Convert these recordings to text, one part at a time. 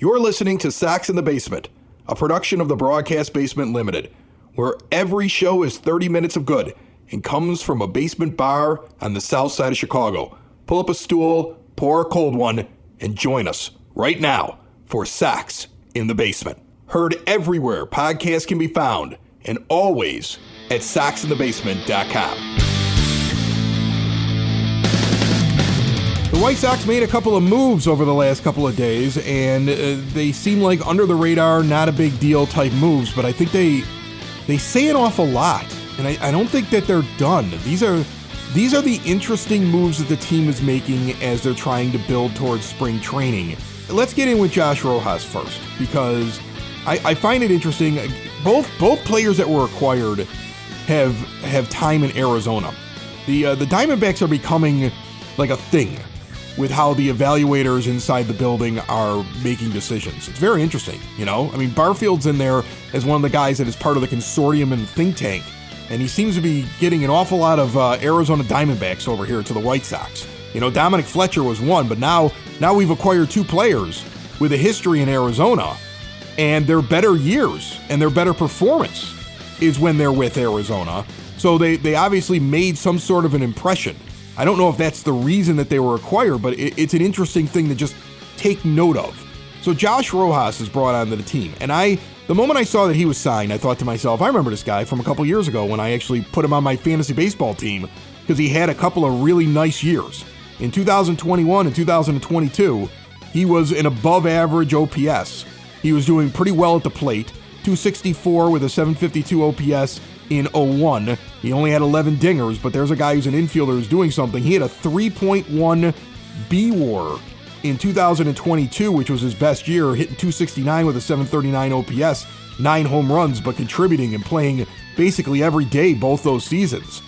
You're listening to Sox in the Basement, a production of the Broadcast Basement Limited, where every show is 30 minutes of good and comes from a basement bar on the south side of Chicago. Pull up a stool, pour a cold one, and join us right now for Sox in the Basement. Heard everywhere podcasts can be found, and always at soxinthebasement.com. The White Sox made a couple of moves over the last couple of days, and they seem like under the radar, not a big deal type moves, but I think they say an awful lot, and I don't think that they're done. These are the interesting moves that the team is making as they're trying to build towards spring training. Let's get in with Josh Rojas first, because I find it interesting. Both players that were acquired have time in Arizona. The Diamondbacks are becoming like a thing with how the evaluators inside the building are making decisions. It's very interesting, you know? I mean, Barfield's in there as one of the guys that is part of the consortium and think tank, and he seems to be getting an awful lot of Arizona Diamondbacks over here to the White Sox. You know, Dominic Fletcher was one, but now we've acquired two players with a history in Arizona, and their better years and their better performance is when they're with Arizona. So they obviously made some sort of an impression. I don't know if that's the reason that they were acquired, but it's an interesting thing to just take note of. So Josh Rojas is brought onto the team, and the moment I saw that he was signed, I thought to myself, I remember this guy from a couple years ago when I actually put him on my fantasy baseball team because he had a couple of really nice years. In 2021 and 2022, he was an above average OPS. He was doing pretty well at the plate, 264 with a 752 OPS in 01. He only had 11 dingers, but there's a guy who's an infielder who's doing something. He had a 3.1 B-WAR in 2022, which was his best year, hitting 269 with a 739 OPS, 9 home runs, but contributing and playing basically every day both those seasons.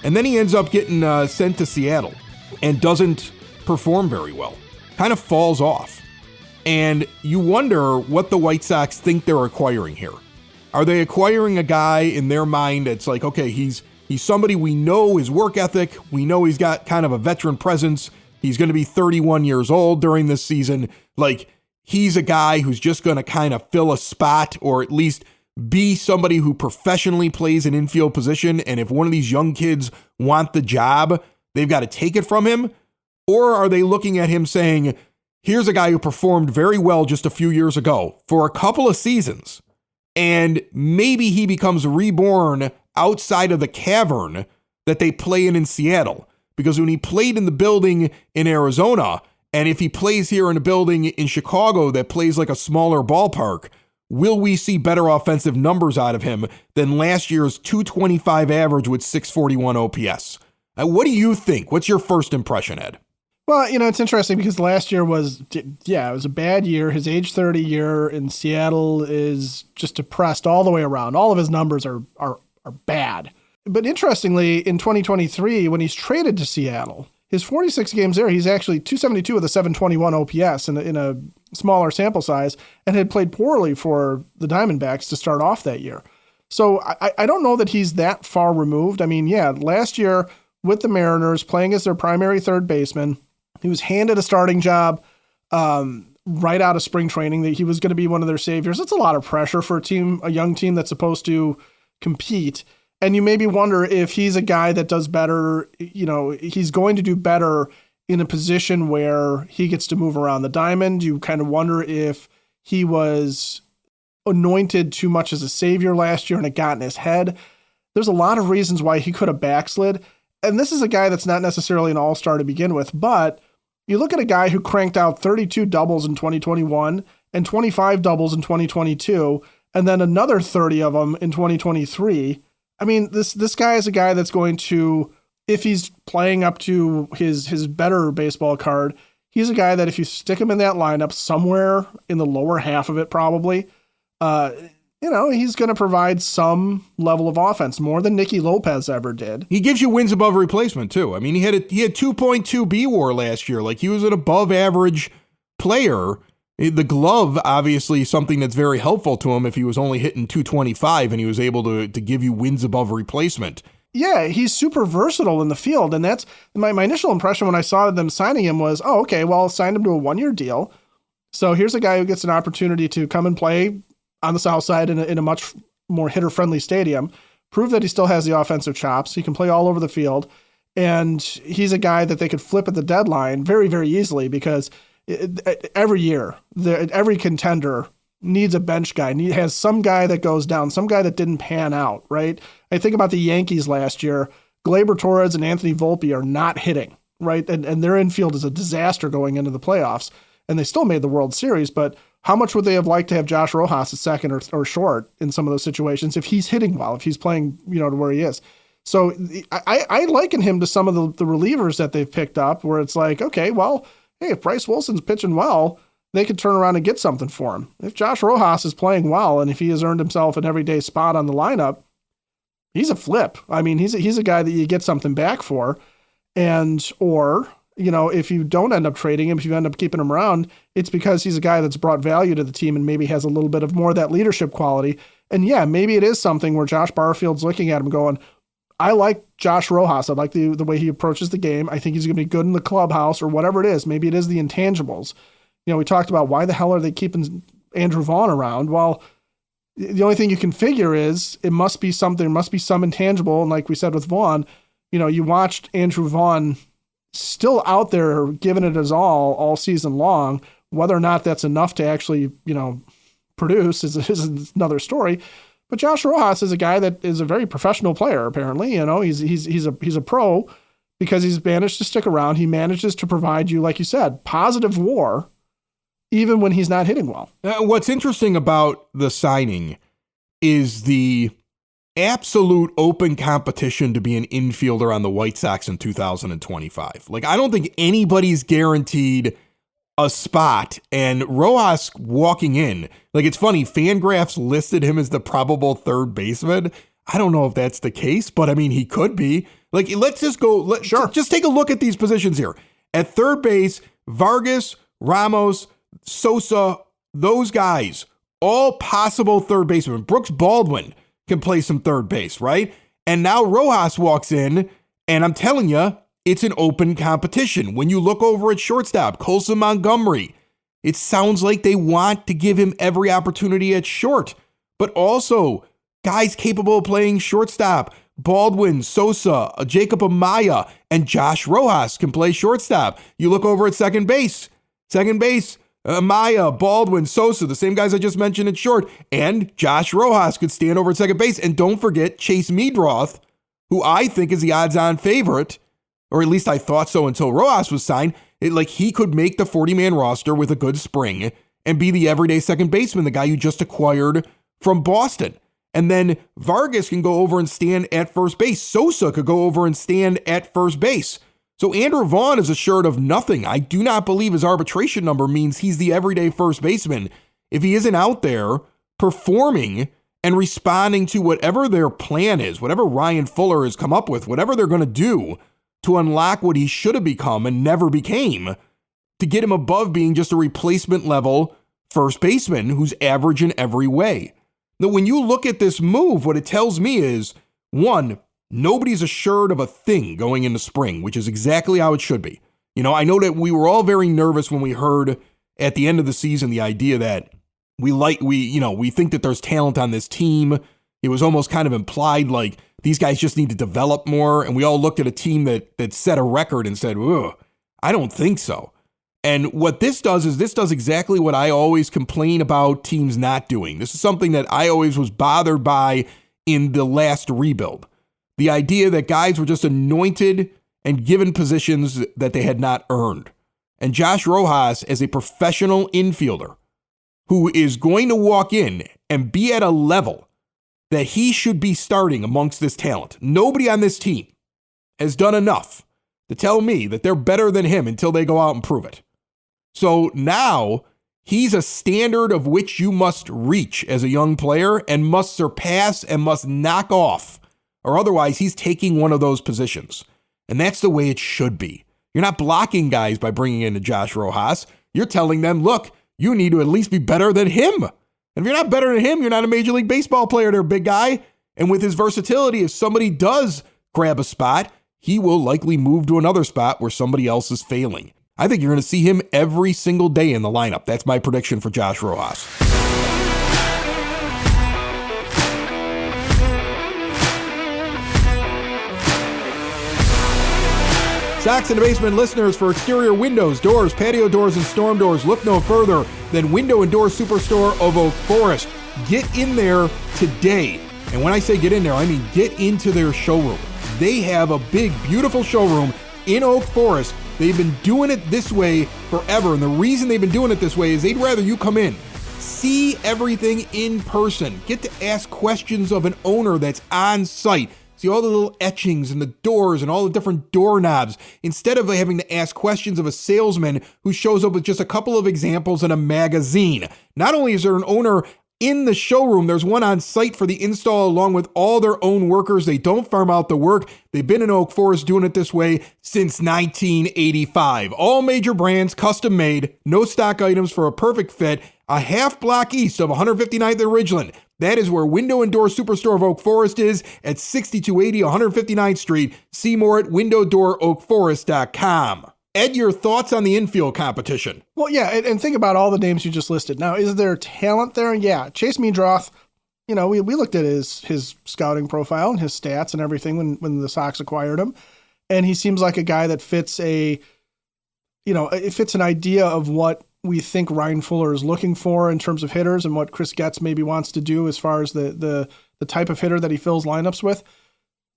And then he ends up getting sent to Seattle and doesn't perform very well. Kind of falls off. And you wonder what the White Sox think they're acquiring here. Are they acquiring a guy in their mind that's like, okay, he's somebody we know his work ethic, we know he's got kind of a veteran presence, he's going to be 31 years old during this season, like he's a guy who's just going to kind of fill a spot or at least be somebody who professionally plays an infield position, and if one of these young kids want the job, they've got to take it from him? Or are they looking at him saying, here's a guy who performed very well just a few years ago for a couple of seasons, and maybe he becomes reborn outside of the cavern that they play in Seattle. Because when he played in the building in Arizona, and if he plays here in a building in Chicago that plays like a smaller ballpark, will we see better offensive numbers out of him than last year's 225 average with 641 OPS? What do you think? What's your first impression, Ed? Well, you know, it's interesting because last year it was a bad year. His age 30 year in Seattle is just depressed all the way around. All of his numbers are bad. But interestingly, in 2023, when he's traded to Seattle, his 46 games there, he's actually 272 with a 721 OPS in a smaller sample size, and had played poorly for the Diamondbacks to start off that year. So I don't know that he's that far removed. I mean, yeah, last year with the Mariners, playing as their primary third baseman, he was handed a starting job right out of spring training, that he was going to be one of their saviors. That's a lot of pressure for a young team that's supposed to compete. And you maybe wonder if he's a guy that does better, you know, he's going to do better in a position where he gets to move around the diamond. You kind of wonder if he was anointed too much as a savior last year and it got in his head. There's a lot of reasons why he could have backslid. And this is a guy that's not necessarily an all-star to begin with, but you look at a guy who cranked out 32 doubles in 2021 and 25 doubles in 2022, and then another 30 of them in 2023. I mean, this guy is a guy that's going to, if he's playing up to his better baseball card, he's a guy that if you stick him in that lineup somewhere in the lower half of it probably, he's going to provide some level of offense, more than Nicky Lopez ever did. He gives you wins above replacement, too. I mean, he had 2.2 B-WAR last year. Like, he was an above-average player. The glove, obviously, something that's very helpful to him if he was only hitting 225 and he was able to give you wins above replacement. Yeah, he's super versatile in the field, and that's my initial impression when I saw them signing him was, oh, okay, well, signed him to a one-year deal. So here's a guy who gets an opportunity to come and play on the south side in a much more hitter-friendly stadium, prove that he still has the offensive chops. He can play all over the field. And he's a guy that they could flip at the deadline very, very easily because every year, every contender needs a bench guy, has some guy that goes down, some guy that didn't pan out, right? I think about the Yankees last year. Gleyber Torres and Anthony Volpe are not hitting, right? And their infield is a disaster going into the playoffs. And they still made the World Series, but how much would they have liked to have Josh Rojas at second or short in some of those situations if he's hitting well, if he's playing, to where he is? So I liken him to some of the relievers that they've picked up where it's like, okay, well, hey, if Bryce Wilson's pitching well, they could turn around and get something for him. If Josh Rojas is playing well and if he has earned himself an everyday spot on the lineup, he's a flip. I mean, he's a guy that you get something back for. Or if you don't end up trading him, if you end up keeping him around, it's because he's a guy that's brought value to the team and maybe has a little bit of more of that leadership quality. And yeah, maybe it is something where Josh Barfield's looking at him going, I like Josh Rojas. I like the way he approaches the game. I think he's going to be good in the clubhouse or whatever it is. Maybe it is the intangibles. We talked about why the hell are they keeping Andrew Vaughn around? Well, the only thing you can figure is it must be something, there must be some intangible. And like we said with Vaughn, you watched Andrew Vaughn still out there giving it his all season long. Whether or not that's enough to actually, produce is another story. But Josh Rojas is a guy that is a very professional player. Apparently, he's a pro because he's managed to stick around. He manages to provide you, like you said, positive WAR, even when he's not hitting well. What's interesting about the signing is the absolute open competition to be an infielder on the White Sox in 2025. Like, I don't think anybody's guaranteed a spot, and Rojas walking in, like, it's funny, Fangraphs listed him as the probable third baseman. I don't know if that's the case, but I mean, he could be. Like, let's just go, just take a look at these positions here. At third base, Vargas, Ramos, Sosa, those guys, all possible third basemen. Brooks Baldwin can play some third base, right? And now Rojas walks in, and I'm telling you, it's an open competition. When you look over at shortstop, Colson Montgomery, it sounds like they want to give him every opportunity at short, but also guys capable of playing shortstop. Baldwin, Sosa, Jacob Amaya, and Josh Rojas can play shortstop. You look over at second base, Amaya, Baldwin, Sosa, the same guys I just mentioned at short, and Josh Rojas could stand over at second base. And don't forget Chase Meadroth, who I think is the odds-on favorite, or at least I thought so until Rojas was signed. He could make the 40-man roster with a good spring and be the everyday second baseman, the guy you just acquired from Boston. And then Vargas can go over and stand at first base. Sosa could go over and stand at first base. So Andrew Vaughn is assured of nothing. I do not believe his arbitration number means he's the everyday first baseman if he isn't out there performing and responding to whatever their plan is, whatever Ryan Fuller has come up with, whatever they're going to do to unlock what he should have become and never became, to get him above being just a replacement level first baseman who's average in every way. Now, when you look at this move, what it tells me is, one, nobody's assured of a thing going into spring, which is exactly how it should be. I know that we were all very nervous when we heard at the end of the season the idea that we think that there's talent on this team. It was almost kind of implied like these guys just need to develop more. And we all looked at a team that set a record and said, ugh, I don't think so. And what this does is this does exactly what I always complain about teams not doing. This is something that I always was bothered by in the last rebuild. The idea that guys were just anointed and given positions that they had not earned. And Josh Rojas, as a professional infielder who is going to walk in and be at a level that he should be starting amongst this talent. Nobody on this team has done enough to tell me that they're better than him until they go out and prove it. So now he's a standard of which you must reach as a young player and must surpass and must knock off, or otherwise he's taking one of those positions. And that's the way it should be. You're not blocking guys by bringing in a Josh Rojas. You're telling them, look, you need to at least be better than him. And if you're not better than him, you're not a Major League Baseball player there, big guy. And with his versatility, if somebody does grab a spot, he will likely move to another spot where somebody else is failing. I think you're going to see him every single day in the lineup. That's my prediction for Josh Rojas. Sox in the Basement listeners, for exterior windows, doors, patio doors, and storm doors, look no further than Window and Door Superstore of Oak Forest. Get in there today. And when I say get in there, I mean get into their showroom. They have a big, beautiful showroom in Oak Forest. They've been doing it this way forever. And the reason they've been doing it this way is they'd rather you come in, see everything in person, get to ask questions of an owner that's on site. See all the little etchings and the doors and all the different doorknobs, instead of having to ask questions of a salesman who shows up with just a couple of examples in a magazine. Not only is there an owner in the showroom, there's one on site for the install along with all their own workers. They don't farm out the work. They've been in Oak Forest doing it this way since 1985. All major brands, custom made, no stock items for a perfect fit. A half block east of 159th and Ridgeland. That is where Window and Door Superstore of Oak Forest is, at 6280 159th Street. See more at windowdooroakforest.com. Ed, your thoughts on the infield competition? Well, yeah, and think about all the names you just listed. Now, is there talent there? Yeah, Chase Meadroth, we looked at his scouting profile and his stats and everything when the Sox acquired him, and he seems like a guy that fits it fits an idea of what we think Ryan Fuller is looking for in terms of hitters and what Chris Getz maybe wants to do as far as the type of hitter that he fills lineups with.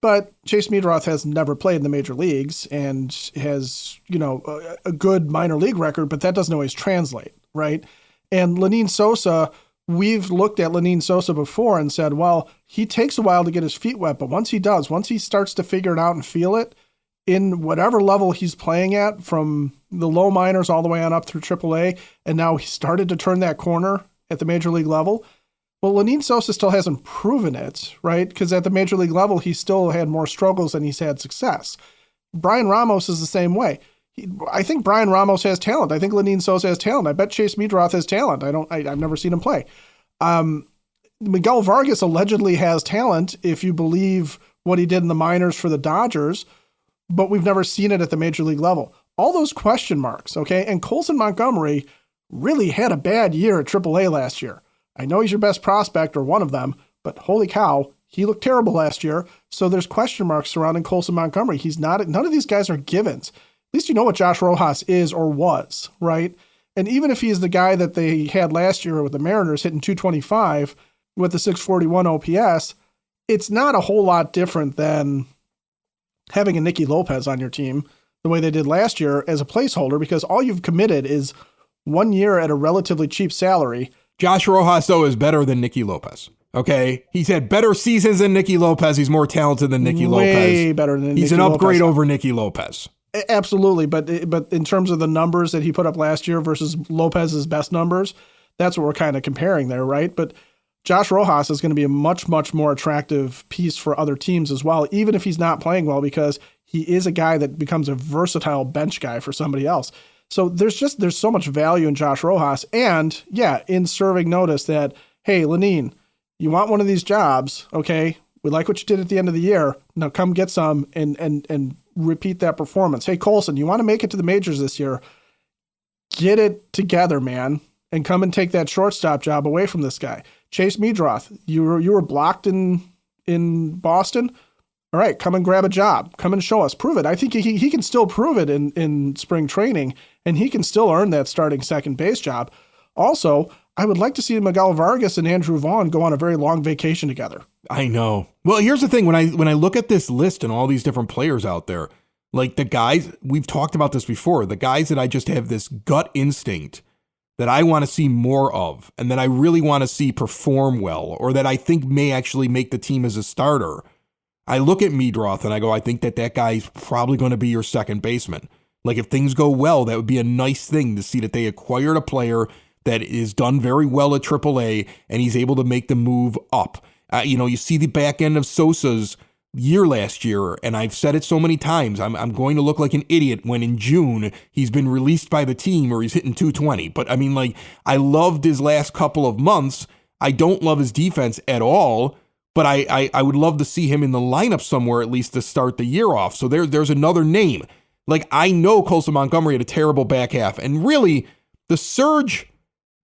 But Chase Meadroth has never played in the major leagues and has, a good minor league record, but that doesn't always translate, right? And Lenyn Sosa, we've looked at Lenyn Sosa before and said, well, he takes a while to get his feet wet, but once he starts to figure it out and feel it, in whatever level he's playing at, from the low minors all the way on up through AAA, and now he started to turn that corner at the major league level. Well, Lenyn Sosa still hasn't proven it, right? Because at the major league level, he still had more struggles than he's had success. Brian Ramos is the same way. I think Brian Ramos has talent. I think Lenyn Sosa has talent. I bet Chase Meadroth has talent. I've never seen him play. Miguel Vargas allegedly has talent, if you believe what he did in the minors for the Dodgers, but we've never seen it at the major league level. All those question marks, okay? And Colson Montgomery really had a bad year at AAA last year. I know he's your best prospect, or one of them, but holy cow, he looked terrible last year. So there's question marks surrounding Colson Montgomery. None of these guys are givens. At least you know what Josh Rojas is or was, right? And even if he's the guy that they had last year with the Mariners hitting 225 with the 641 OPS, it's not a whole lot different than having a Nicky Lopez on your team the way they did last year as a placeholder, because all you've committed is 1 year at a relatively cheap salary. Josh Rojas, though, is better than Nicky Lopez. Okay? He's had better seasons than Nicky Lopez. He's more talented than Nicky Lopez. Way better than Nicky Lopez. He's an upgrade over Nicky Lopez. Absolutely. But in terms of the numbers that he put up last year versus Lopez's best numbers, that's what we're kind of comparing there, right? But Josh Rojas is going to be a much, much more attractive piece for other teams as well, even if he's not playing well, because he is a guy that becomes a versatile bench guy for somebody else. So there's so much value in Josh Rojas, and in serving notice that, hey, Lenyn, you want one of these jobs, okay? We like what you did at the end of the year. Now come get some and repeat that performance. Hey, Colson, you want to make it to the majors this year? Get it together, man, and come and take that shortstop job away from this guy. Chase Meadroth, you were blocked in Boston. All right, come and grab a job. Come and show us. Prove it. I think he can still prove it in spring training, and he can still earn that starting second base job. Also, I would like to see Miguel Vargas and Andrew Vaughn go on a very long vacation together. I know. Well, here's the thing. When I look at this list and all these different players out there, like the guys, we've talked about this before, the guys that I just have this gut instinct that I want to see more of, and that I really want to see perform well, or that I think may actually make the team as a starter. I look at Meadroth and I go, I think that guy's probably going to be your second baseman. Like, if things go well, that would be a nice thing to see that they acquired a player that is done very well at AAA and he's able to make the move up. You see the back end of Sosa's year last year, and I've said it so many times, I'm going to look like an idiot when in June he's been released by the team or he's hitting 220. But I mean, like, I loved his last couple of months. I don't love his defense at all, but I would love to see him in the lineup somewhere at least to start the year off. So there's another name. Like, I know Colson Montgomery had a terrible back half. And really, the surge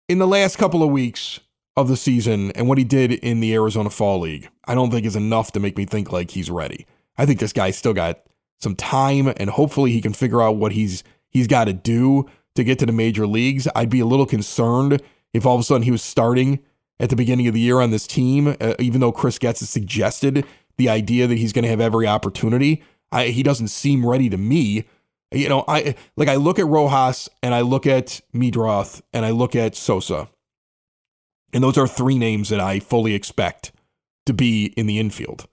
in the last couple of weeks of the season and what he did in the Arizona Fall League, I don't think is enough to make me think like he's ready. I think this guy's still got some time, and hopefully he can figure out what he's got to do to get to the major leagues. I'd be a little concerned if all of a sudden he was starting at the beginning of the year on this team, even though Chris Getz has suggested the idea that he's going to have every opportunity. He doesn't seem ready to me. You know, I look at Rojas and I look at Meadroth and I look at Sosa. And those are three names that I fully expect to be in the infield.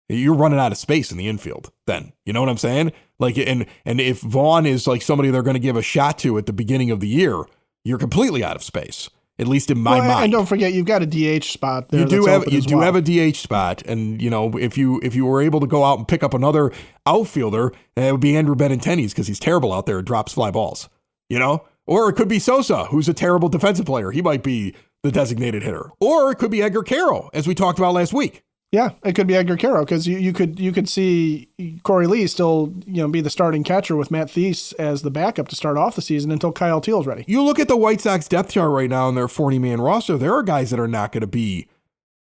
You're running out of space in the infield then. You know what I'm saying? Like, and if Vaughn is like somebody they're going to give a shot to at the beginning of the year, you're completely out of space. At least in my mind. And don't forget, you've got a DH spot there. You do have a DH spot, and you know if you were able to go out and pick up another outfielder, it would be Andrew Benintendi because he's terrible out there and drops fly balls. You know, or it could be Sosa, who's a terrible defensive player. He might be the designated hitter, or it could be Edgar Caro, as we talked about last week. Yeah, it could be Edgar Caro because you could see Corey Lee still be the starting catcher with Matt Thies as the backup to start off the season until Kyle Teal's ready. You look at the White Sox depth chart right now in their 40-man roster. There are guys that are not going to be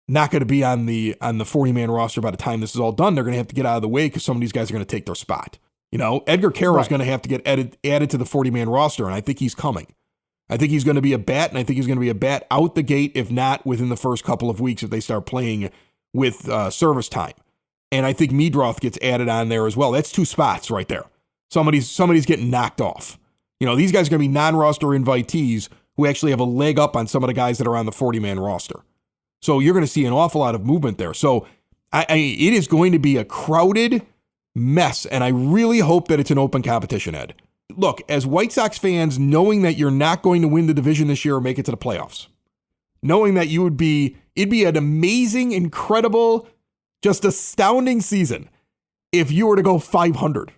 on the 40-man roster by the time this is all done. They're going to have to get out of the way because some of these guys are going to take their spot. You know, Edgar Caro is going to have to get added to the 40-man roster, and I think he's coming. I think he's going to be a bat, and I think he's going to be a bat out the gate, if not within the first couple of weeks if they start playing with service time. And I think Meadroth gets added on there as well. That's two spots right there. Somebody's getting knocked off. You know, these guys are going to be non-roster invitees who actually have a leg up on some of the guys that are on the 40-man roster. So you're going to see an awful lot of movement there. So it is going to be a crowded mess, and I really hope that it's an open competition, Ed. Look, as White Sox fans, knowing that you're not going to win the division this year or make it to the playoffs, knowing that it'd be an amazing, incredible, just astounding season if you were to go 500.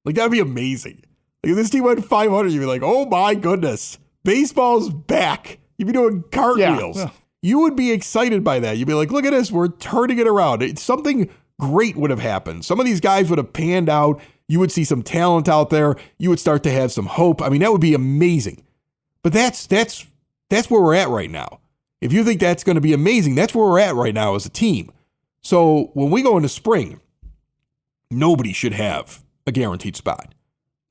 Like, that'd be amazing. Like, if this team went 500, you'd be like, oh my goodness, baseball's back. You'd be doing cartwheels. Yeah. You would be excited by that. You'd be like, look at this, we're turning it around. Something great would have happened. Some of these guys would have panned out. You would see some talent out there. You would start to have some hope. I mean, that would be amazing. But that's where we're at right now. If you think that's going to be amazing, that's where we're at right now as a team. So when we go into spring, nobody should have a guaranteed spot.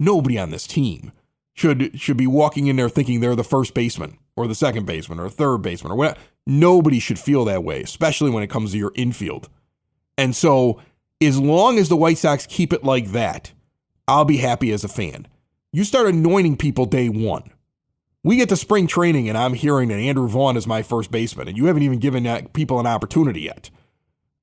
Nobody on this team should be walking in there thinking they're the first baseman or the second baseman or third baseman or whatever. Nobody should feel that way, especially when it comes to your infield. And so as long as the White Sox keep it like that, I'll be happy as a fan. You start anointing people day one. We get to spring training and I'm hearing that Andrew Vaughn is my first baseman and you haven't even given people an opportunity yet.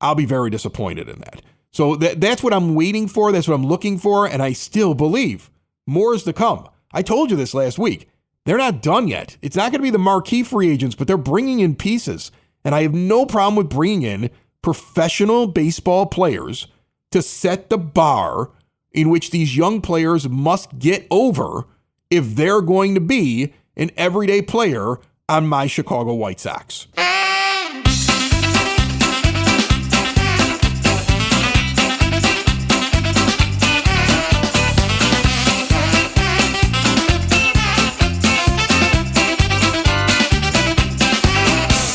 I'll be very disappointed in that. So that's what I'm waiting for. That's what I'm looking for. And I still believe more is to come. I told you this last week. They're not done yet. It's not going to be the marquee free agents, but they're bringing in pieces. And I have no problem with bringing in professional baseball players to set the bar in which these young players must get over if they're going to be an everyday player on my Chicago White Sox.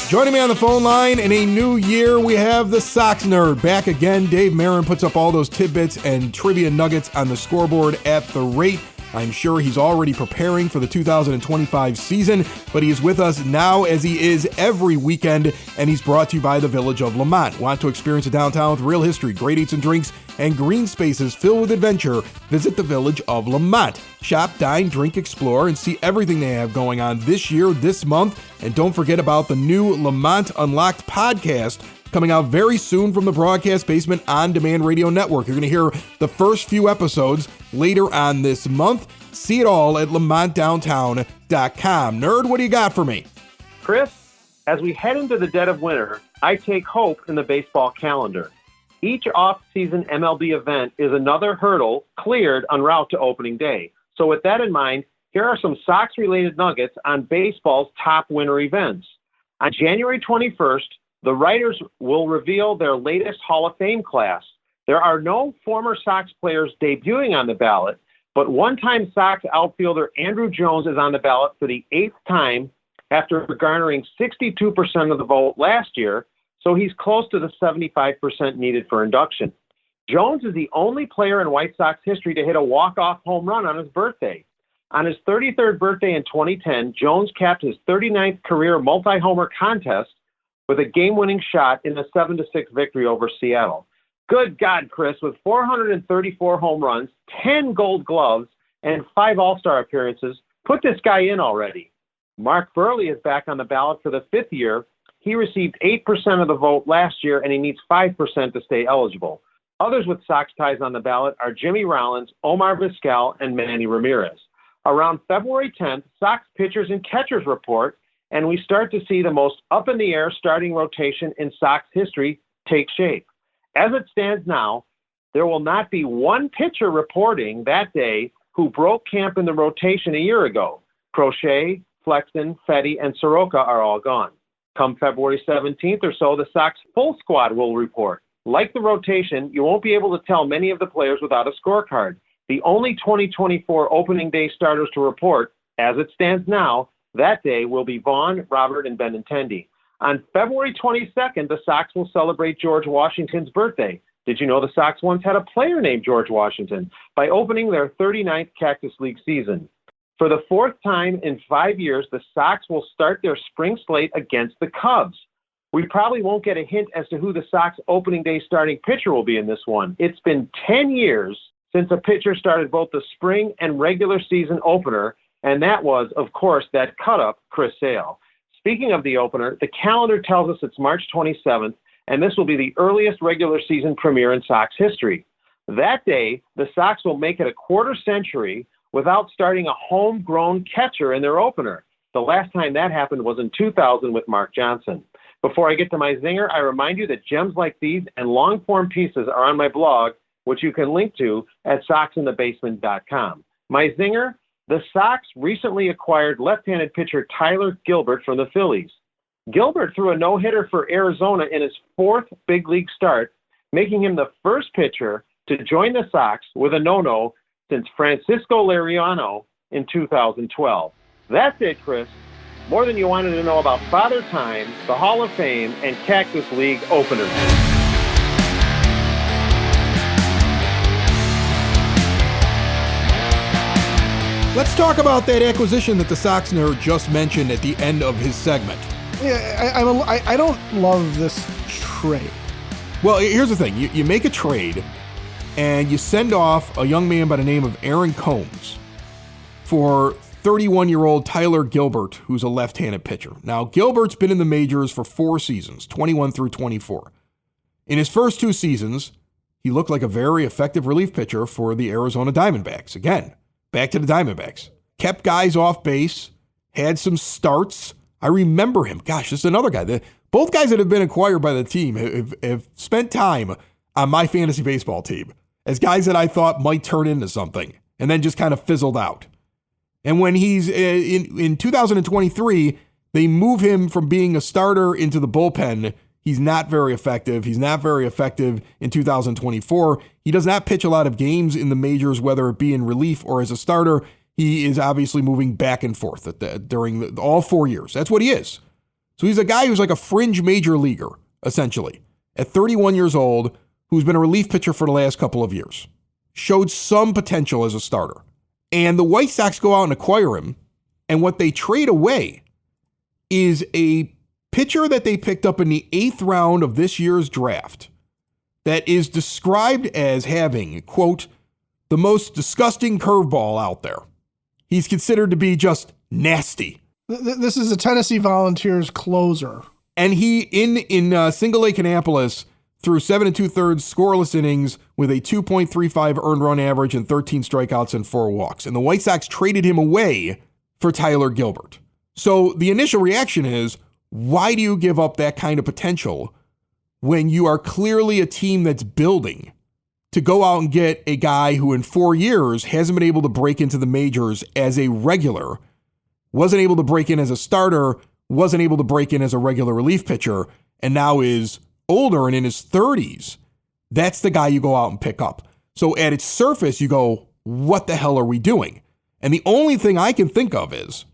Joining me on the phone line in a new year, we have the Sox Nerd back again. Dave Marin puts up all those tidbits and trivia nuggets on the scoreboard at the rate. I'm sure he's already preparing for the 2025 season, but he is with us now as he is every weekend, and he's brought to you by the Village of Lamont. Want to experience a downtown with real history, great eats and drinks, and green spaces filled with adventure? Visit the Village of Lamont. Shop, dine, drink, explore, and see everything they have going on this year, this month. And don't forget about the new Lamont Unlocked podcast coming out very soon from the Broadcast Basement On Demand Radio Network. You're going to hear the first few episodes later on this month. See it all at lamontdowntown.com. Nerd, what do you got for me? Chris, as we head into the dead of winter, I take hope in the baseball calendar. Each off-season MLB event is another hurdle cleared en route to opening day. So with that in mind, here are some Sox-related nuggets on baseball's top winter events. On January 21st, the writers will reveal their latest Hall of Fame class. There are no former Sox players debuting on the ballot, But one-time Sox outfielder Andrew Jones is on the ballot for the 8th time after garnering 62% of the vote last year, so he's close to the 75% needed for induction. Jones is the only player in White Sox history to hit a walk-off home run on his birthday. On his 33rd birthday in 2010, Jones capped his 39th career multi-homer contest with a game-winning shot in a 7-6 victory over Seattle. Good God, Chris, with 434 home runs, 10 gold gloves, and 5 All-Star appearances, put this guy in already. Mark Burley is back on the ballot for the 5th year. He received 8% of the vote last year, and he needs 5% to stay eligible. Others with Sox ties on the ballot are Jimmy Rollins, Omar Vizquel, and Manny Ramirez. Around February 10th, Sox pitchers and catchers report, and we start to see the most up-in-the-air starting rotation in Sox history take shape. As it stands now, there will not be one pitcher reporting that day who broke camp in the rotation a year ago. Crochet, Flexen, Fetty, and Soroka are all gone. Come February 17th or so, the Sox full squad will report. Like the rotation, you won't be able to tell many of the players without a scorecard. The only 2024 opening day starters to report, as it stands now, that day will be Vaughn, Robert, and Benintendi. On February 22nd, the Sox will celebrate George Washington's birthday. Did you know the Sox once had a player named George Washington by opening their 39th Cactus League season? For the 4th time in 5 years, the Sox will start their spring slate against the Cubs. We probably won't get a hint as to who the Sox opening day starting pitcher will be in this one. It's been 10 years since a pitcher started both the spring and regular season opener, and that was, of course, that cut-up Chris Sale. Speaking of the opener, the calendar tells us it's March 27th, and this will be the earliest regular season premiere in Sox history. That day, the Sox will make it a quarter century without starting a homegrown catcher in their opener. The last time that happened was in 2000 with Mark Johnson. Before I get to my zinger, I remind you that gems like these and long-form pieces are on my blog, which you can link to at soxinthebasement.com. My zinger: the Sox recently acquired left-handed pitcher Tyler Gilbert from the Phillies. Gilbert threw a no-hitter for Arizona in his 4th big league start, making him the first pitcher to join the Sox with a no-no since Francisco Liriano in 2012. That's it, Chris. More than you wanted to know about Father Time, the Hall of Fame, and Cactus League openers. Let's talk about that acquisition that the Sox nerd just mentioned at the end of his segment. Yeah, I don't love this trade. Well, here's the thing. You make a trade, and you send off a young man by the name of Aaron Combs for 31-year-old Tyler Gilbert, who's a left-handed pitcher. Now, Gilbert's been in the majors for 4 seasons, 21 through 24. In his first 2 seasons, he looked like a very effective relief pitcher for the Arizona Diamondbacks. Again, back to the Diamondbacks. Kept guys off base, had some starts. I remember him. Gosh, this is another guy. Both guys that have been acquired by the team have spent time on my fantasy baseball team as guys that I thought might turn into something and then just kind of fizzled out. And when he's in 2023, they move him from being a starter into the bullpen. He's not very effective. He's not very effective in 2024. He does not pitch a lot of games in the majors, whether it be in relief or as a starter. He is obviously moving back and forth during all 4 years. That's what he is. So he's a guy who's like a fringe major leaguer, essentially, at 31 years old, who's been a relief pitcher for the last couple of years. Showed some potential as a starter. And the White Sox go out and acquire him, and what they trade away is a pitcher that they picked up in the 8th round of this year's draft that is described as having, quote, the most disgusting curveball out there. He's considered to be just nasty. This is a Tennessee Volunteers closer. And he, in Single A Kannapolis, threw 7 2/3 scoreless innings with a 2.35 earned run average and 13 strikeouts and 4 walks. And the White Sox traded him away for Tyler Gilbert. So the initial reaction is, why do you give up that kind of potential when you are clearly a team that's building to go out and get a guy who in 4 years hasn't been able to break into the majors as a regular, wasn't able to break in as a starter, wasn't able to break in as a regular relief pitcher, and now is older and in his 30s? That's the guy you go out and pick up. So at its surface, you go, what the hell are we doing? And the only thing I can think of is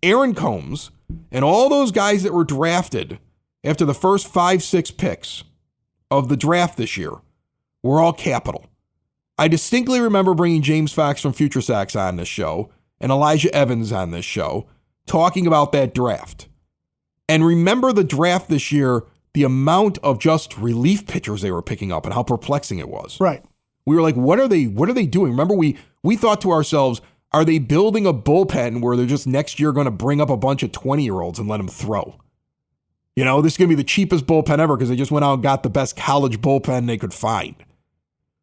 Aaron Combs and all those guys that were drafted after the first 5-6 picks of the draft this year were all capital. I distinctly remember bringing James Fox from Future Sox on this show and Elijah Evans on this show talking about that draft. And remember the draft this year, the amount of just relief pitchers they were picking up and how perplexing it was. Right. We were like, what are they doing? Remember, we thought to ourselves, are they building a bullpen where they're just next year going to bring up a bunch of 20-year-olds and let them throw? You know, this is going to be the cheapest bullpen ever because they just went out and got the best college bullpen they could find.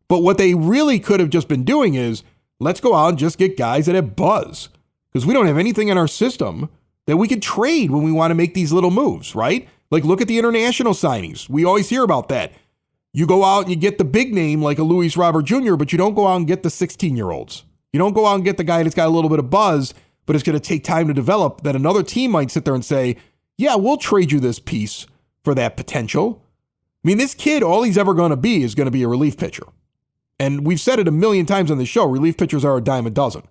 But what they really could have just been doing is, let's go out and just get guys that have buzz. Because we don't have anything in our system that we could trade when we want to make these little moves, right? Like, look at the international signings. We always hear about that. You go out and you get the big name like a Luis Robert Jr., but you don't go out and get the 16-year-olds. You don't go out and get the guy that's got a little bit of buzz, but it's going to take time to develop, that another team might sit there and say, yeah, we'll trade you this piece for that potential. I mean, this kid, all he's ever going to be is going to be a relief pitcher. And we've said it a million times on the show, relief pitchers are a dime a dozen.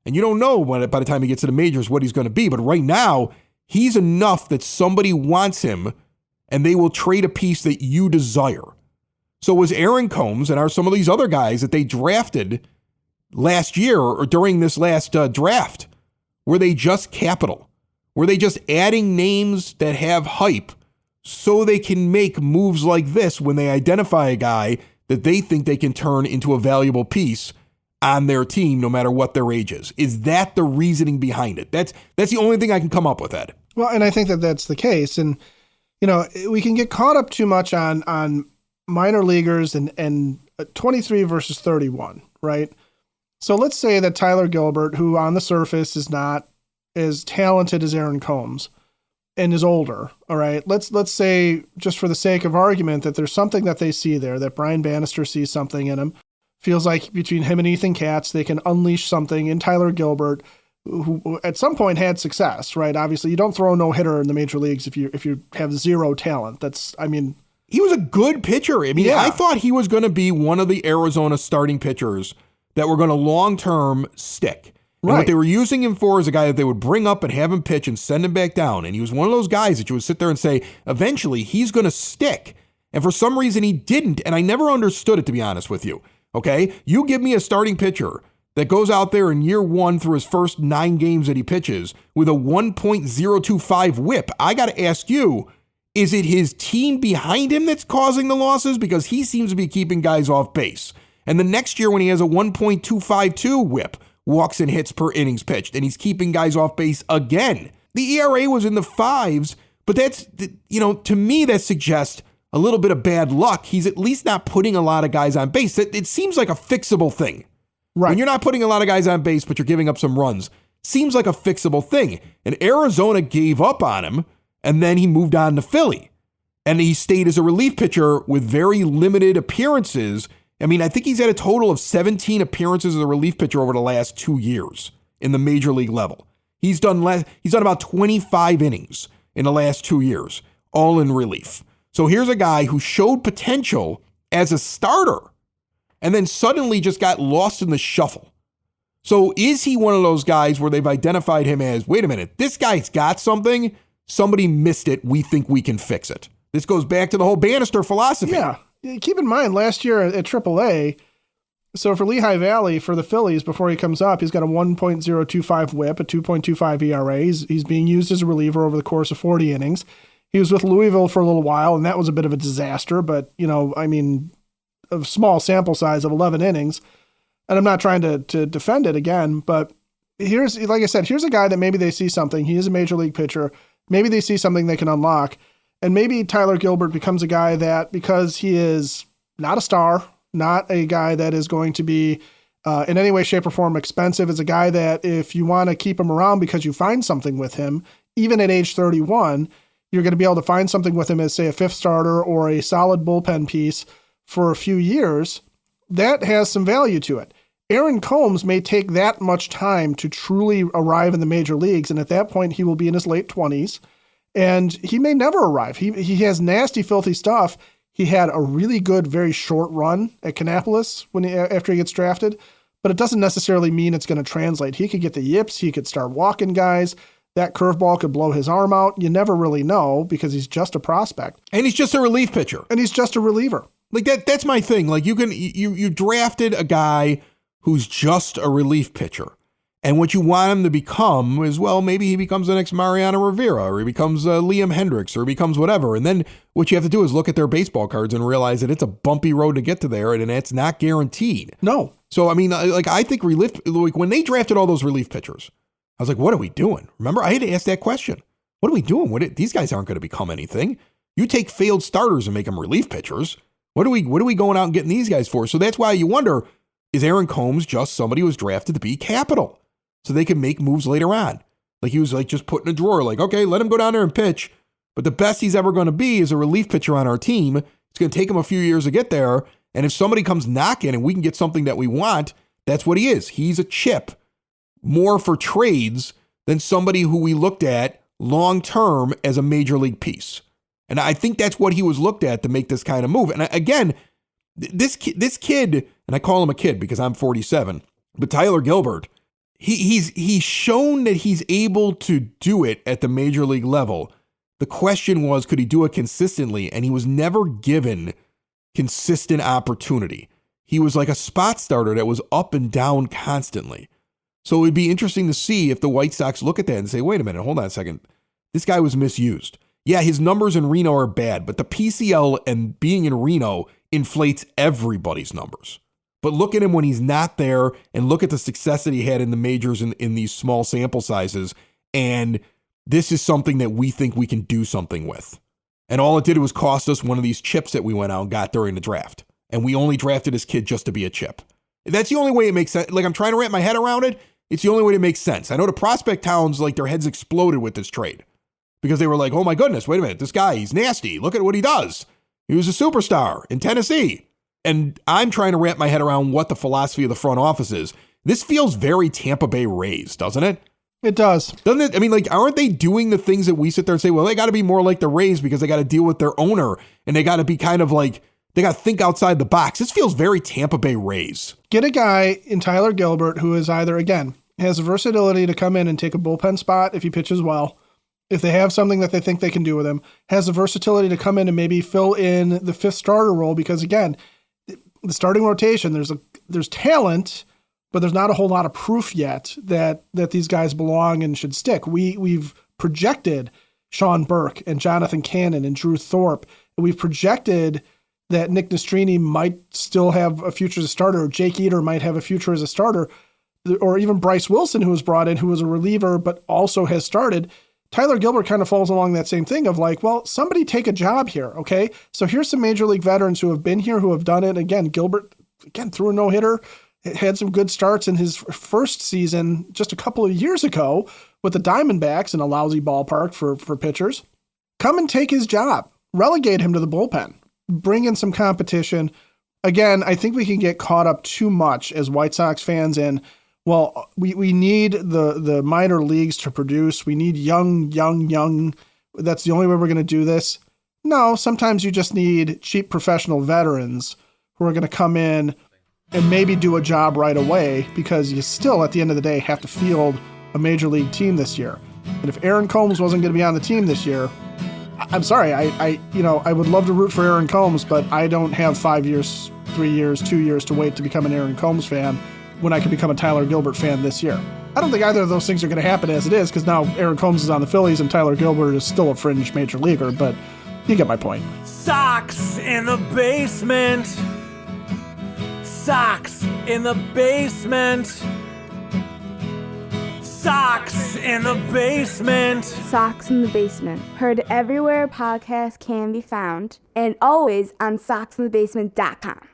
And you don't know by the time he gets to the majors what he's going to be. But right now, he's enough that somebody wants him and they will trade a piece that you desire. So was Aaron Combs and are some of these other guys that they drafted last year or during this last draft, were they just capital? Were they just adding names that have hype so they can make moves like this when they identify a guy that they think they can turn into a valuable piece on their team no matter what their age is? Is that the reasoning behind it? That's the only thing I can come up with, Ed. Well, and I think that that's the case. And, you know, we can get caught up too much on minor leaguers and 23 versus 31, right? So let's say that Tyler Gilbert, who on the surface is not as talented as Aaron Combs and is older, all right? Let's say, just for the sake of argument, that there's something that they see there, that Brian Bannister sees something in him, feels like between him and Ethan Katz, they can unleash something in Tyler Gilbert, who at some point had success, right? Obviously, you don't throw a no-hitter in the major leagues if you have zero talent. He was a good pitcher. I mean, yeah. I thought he was going to be one of the Arizona starting pitchers that were going to long-term stick. And what they were using him for is a guy that they would bring up and have him pitch and send him back down. And he was one of those guys that you would sit there and say, eventually, he's going to stick. And for some reason, he didn't. And I never understood it, to be honest with you. Okay? You give me a starting pitcher that goes out there in year one through his first 9 games that he pitches with a 1.025 whip. I got to ask you, is it his team behind him that's causing the losses? Because he seems to be keeping guys off base. And the next year when he has a 1.252 whip, walks and hits per innings pitched, and he's keeping guys off base again. The ERA was in the 5s, but that's, to me, that suggests a little bit of bad luck. He's at least not putting a lot of guys on base. It seems like a fixable thing. Right. When you're not putting a lot of guys on base, but you're giving up some runs, seems like a fixable thing. And Arizona gave up on him, and then he moved on to Philly. And he stayed as a relief pitcher with very limited appearances. I mean, I think he's had a total of 17 appearances as a relief pitcher over the last 2 years in the major league level. He's done about 25 innings in the last 2 years, all in relief. So here's a guy who showed potential as a starter and then suddenly just got lost in the shuffle. So is he one of those guys where they've identified him as, wait a minute, this guy's got something, somebody missed it, we think we can fix it? This goes back to the whole Bannister philosophy. Yeah. Keep in mind, last year at AAA, so for Lehigh Valley, for the Phillies, before he comes up, he's got a 1.025 whip, a 2.25 ERA. He's being used as a reliever over the course of 40 innings. He was with Louisville for a little while, and that was a bit of a disaster, but, a small sample size of 11 innings. And I'm not trying to defend it again, but here's a guy that maybe they see something. He is a major league pitcher. Maybe they see something they can unlock. And maybe Tyler Gilbert becomes a guy that, because he is not a star, not a guy that is going to be in any way, shape, or form expensive, is a guy that if you want to keep him around because you find something with him, even at age 31, you're going to be able to find something with him as, say, a fifth starter or a solid bullpen piece for a few years. That has some value to it. Aaron Combs may take that much time to truly arrive in the major leagues, and at that point, he will be in his late 20s. And he may never arrive. He has nasty, filthy stuff. He had a really good, very short run at Kannapolis after he gets drafted. but it doesn't necessarily mean it's going to translate. He could get the yips. He could start walking guys. That curveball could blow his arm out. You never really know because he's just a prospect. And he's just a relief pitcher. And he's just a reliever. Like that's my thing. Like you drafted a guy who's just a relief pitcher. And what you want him to become is, well, maybe he becomes the next Mariano Rivera, or he becomes Liam Hendricks, or he becomes whatever. And then what you have to do is look at their baseball cards and realize that it's a bumpy road to get to there, and it's not guaranteed. No. So, I mean, like, I think when they drafted all those relief pitchers, I was like, what are we doing? Remember, I had to ask that question. What are we doing? These guys aren't going to become anything. You take failed starters and make them relief pitchers. What are we going out and getting these guys for? So that's why you wonder, is Aaron Combs just somebody who was drafted to be capital so they can make moves later on? Like he was like just put in a drawer, like, okay, let him go down there and pitch. But the best he's ever going to be is a relief pitcher on our team. It's going to take him a few years to get there. And if somebody comes knocking and we can get something that we want, that's what he is. He's a chip more for trades than somebody who we looked at long-term as a major league piece. And I think that's what he was looked at to make this kind of move. And again, this kid, and I call him a kid because I'm 47, but Tyler Gilbert, he's shown that he's able to do it at the major league level. The question was, could he do it consistently? And he was never given consistent opportunity. He was like a spot starter that was up and down constantly. So it would be interesting to see if the White Sox look at that and say, wait a minute, hold on a second. This guy was misused. Yeah, his numbers in Reno are bad, but the PCL and being in Reno inflates everybody's numbers. But look at him when he's not there and look at the success that he had in the majors in these small sample sizes. And this is something that we think we can do something with. And all it did was cost us one of these chips that we went out and got during the draft. And we only drafted this kid just to be a chip. That's the only way it makes sense. Like, I'm trying to wrap my head around it. It's the only way to make sense. I know the prospect towns, like, their heads exploded with this trade because they were like, oh my goodness, wait a minute. This guy, he's nasty. Look at what he does. He was a superstar in Tennessee. And I'm trying to wrap my head around what the philosophy of the front office is. This feels very Tampa Bay Rays, doesn't it? It does. Doesn't it? I mean, like, aren't they doing the things that we sit there and say, well, they got to be more like the Rays because they got to deal with their owner and they got to be kind of like, they got to think outside the box. This feels very Tampa Bay Rays. Get a guy in Tyler Gilbert who is either, again, has the versatility to come in and take a bullpen spot if he pitches well, if they have something that they think they can do with him, has the versatility to come in and maybe fill in the fifth starter role because, again, the starting rotation, there's talent, but there's not a whole lot of proof yet that these guys belong and should stick. We've projected Sean Burke and Jonathan Cannon and Drew Thorpe, and we've projected that Nick Nastrini might still have a future as a starter, or Jake Eater might have a future as a starter, or even Bryce Wilson, who was brought in, who was a reliever, but also has started. Tyler Gilbert kind of falls along that same thing of like, well, somebody take a job here, okay? So here's some major league veterans who have been here, who have done it. Again, Gilbert, threw a no-hitter, had some good starts in his first season just a couple of years ago with the Diamondbacks in a lousy ballpark for pitchers. Come and take his job. Relegate him to the bullpen. Bring in some competition. Again, I think we can get caught up too much as White Sox fans in, well, we need the minor leagues to produce. We need young. That's the only way we're going to do this. No, sometimes you just need cheap professional veterans who are going to come in and maybe do a job right away because you still, at the end of the day, have to field a major league team this year. And if Aaron Combs wasn't going to be on the team this year, I'm sorry, I would love to root for Aaron Combs, but I don't have 5 years, 3 years, 2 years to wait to become an Aaron Combs fan when I can become a Tyler Gilbert fan this year. I don't think either of those things are going to happen as it is, because now Aaron Combs is on the Phillies and Tyler Gilbert is still a fringe major leaguer, but you get my point. Sox in the basement. Sox in the basement. Sox in the basement. Sox in the Basement. Heard everywhere podcasts can be found, and always on soxinthebasement.com.